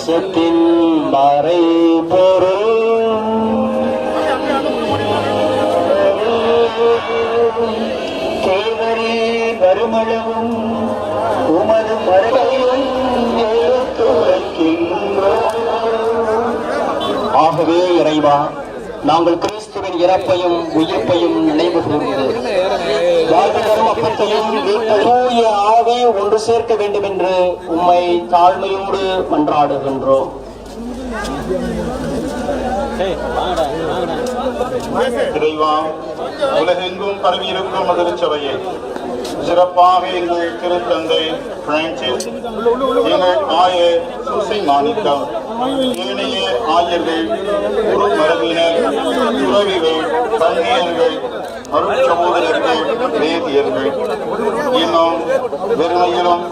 விசுவாசத்தின் மறைபொருள் கேவரி வருமளவும் உமது மறைவையும் ஆகவே இறைவா, நாங்கள் கிறிஸ்துவின் இறப்பையும் உயிர்ப்பையும் நினைவு கூர்ந்து வாழ்வு தரும் அப்பத்தையும் தூய ஆவே ஒன்று சேர்க்க வேண்டும் என்று உம்மை தாழ்மையோடு மன்றாடுகின்றோம். இறைவா, உலகெங்கும் பரவியிருக்கும் மதுரச்சபையை சிறப்பாக எங்கள் திருத்தந்தை பிரான்சிஸ், எங்கள் ஆயர் சுசை மாணிக்கம், ஏனைய ஆயர்கள், குரு மரபினர், துறவிகள், கண்ணியர்கள், அருட்சகோதரர்கள், வேதியர்கள், இன்னும் வெறுமையிலும்